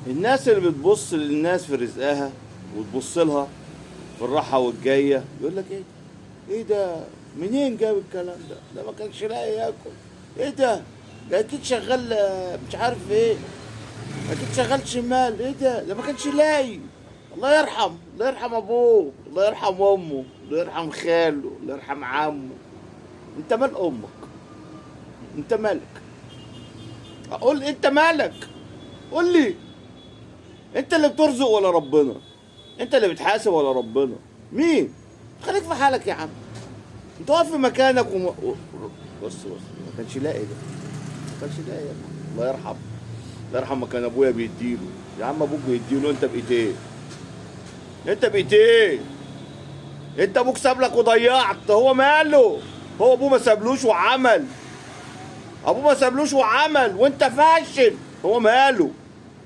الناس اللي بتبص للناس في رزقها وتبص لها في الراحة والجاية يقول لك ايه؟ ايه ده؟ منين جاب الكلام ده؟ ده ما كانش لاقي ياكل. ايه ده اكيد شغال مش عارف ايه. اكيد شغال شمال. ايه ده ما كانش لاقي. الله يرحم ابوه، الله يرحم امه، الله يرحم خاله، الله يرحم عمه. انت مال امك؟ انت مالك؟ اقول انت مالك؟ قول لي. انت اللي بترزق ولا ربنا؟ انت اللي بتحاسب ولا ربنا؟ مين؟ خليك في حالك يا عم. انت واقف في مكانك بص ما كانش لاقي ده. ما كانش لاقي يا عم. الله يرحم. الله يرحم ما كان ابويا بيديله. يا عم ابوك بيديله، انت بقيت ايه؟ انت بقيت ايه؟ انت ابوك ساب لك وضيعت، هو ماله؟ هو ابوه ما سابلوش وعمل. ابوه ما سابلوش وعمل وانت فاشل. هو ماله؟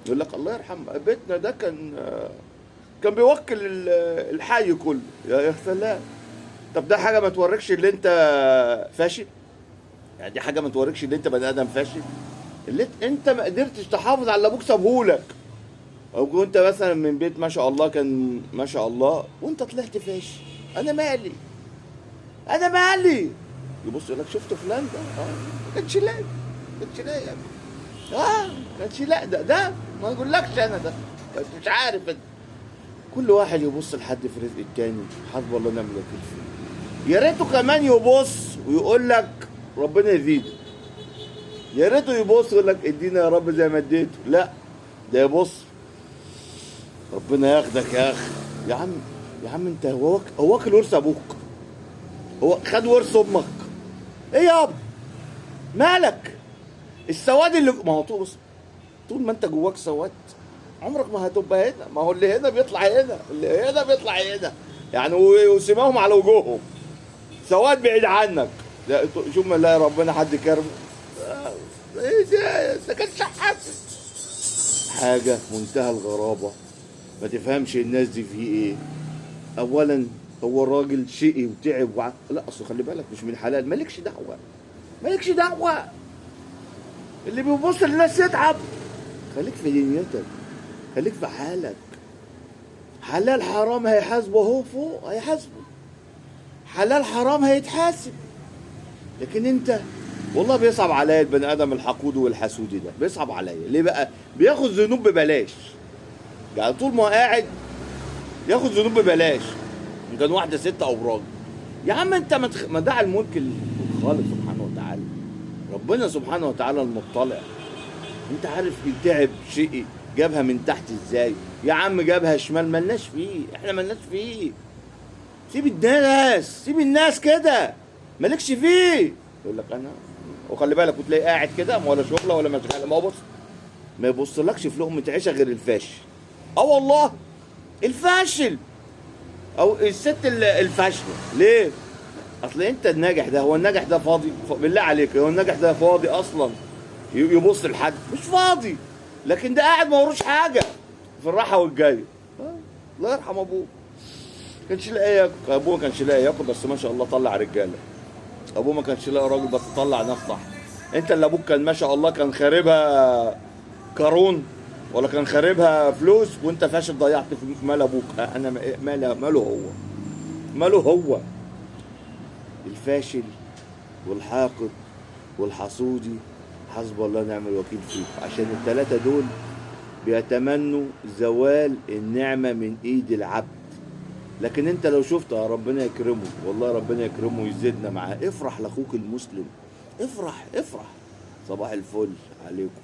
يقول لك الله يرحم بيتنا ده كان بيوكل الحي كله. يا سلام. طب ده حاجه ما توريكش اللي انت فاشل؟ يعني دي حاجه ما توريكش اللي انت بني ادم فاشل؟ اللي انت ما قدرتش تحافظ على اللي ابوك سابهولك، او كنت مثلا من بيت ما شاء الله كان ما شاء الله وانت طلعت فاشل. انا مالي؟ انا مالي؟ يبص يقول لك شفت فلان ده؟ ما كانش لاقي. ما كانش لاقي يا ابني. ما كانش لاقي. ده ما اقولكش انا ده. انت مش عارف انت. كل واحد يبص لحد في رزق التاني. حسب الله ونعم الوكيل فيه. يا ريته كمان يبص ويقول لك ربنا يزيده. يا ريته يبص ويقول لك ادينا يا رب زي ما اديته. لا، ده يبص ربنا ياخدك يا اخي. يا عم، يا عم انت هو واكل ورث ابوك؟ هو خد ورث امك؟ ايه يابا؟ مالك؟ السواد اللي ما هو طول ما انت جواك سواد عمرك ما هتبقى هنا. ما هو اللي هنا بيطلع هنا، اللي هنا بيطلع هنا. يعني وسماهم على وجوههم سواد بعيد عنك. لا شوف ما لا ربنا حد كرمه. ايه ده كان شحات. حاجه في منتهى الغرابه. ما تفهمش الناس دي في ايه. اولا هو الراجل شقي وتعب لا اصل خلي بالك مش من الحلال. مالكش دعوه. مالكش دعوه. اللي بيبص للناس يتعب. خليك في دنيتك. خليك في حالك. حلال حرام هيحاسبه هو فوق هيحاسبه. حلال حرام هيتحاسب. لكن انت والله بيصعب عليا البني ادم الحقود والحسودي ده. بيصعب عليا ليه بقى؟ بياخد ذنوب ببلاش. يعني طول ما هو قاعد ياخد ذنوب ببلاش. ان كان واحده ست او راجل. يا عم انت ما دع الملك للخالق سبحانه وتعالى. ربنا سبحانه وتعالى المطلع. انت عارف تعب شقي جابها من تحت ازاي. يا عم جابها شمال ملناش فيه. احنا ملناش فيه. سيب الناس، سيب الناس كده. مالكش فيه. يقول لك انا. وخلي بالك وتلاقي قاعد كده ولا شغله ولا مشغله. ما هو بص ما يبصلكش في لقمه عيشه غير الفاشل. اه والله الفاشل او الست الفاشله. ليه؟ اصل انت الناجح ده، هو الناجح ده فاضي؟ بالله عليك هو الناجح ده فاضي اصلا؟ يبص لحد مش فاضي. لكن ده قاعد ما وروش حاجه في الراحه والجايه. الله يرحم ابوه. كانش لاقي ياكل. ابوه ما كانش لاقي ياكل بس ما شاء الله طلع رجاله. ابوه ما كانش لاقي راجل بس طلع ناس صح. انت اللي ابوك كان ما شاء الله كان خاربها قارون ولا كان خاربها فلوس وانت فاشل ضيعت في مال ابوك. انا ماله هو. ماله هو الفاشل والحاقد والحسودي. حسب الله ونعم الوكيل فيك. عشان الثلاثه دول بيتمنوا زوال النعمه من ايد العبد. لكن انت لو شفت ربنا يكرمه. والله ربنا يكرمه ويزيدنا معاه. افرح لاخوك المسلم. افرح افرح. صباح الفل عليكم.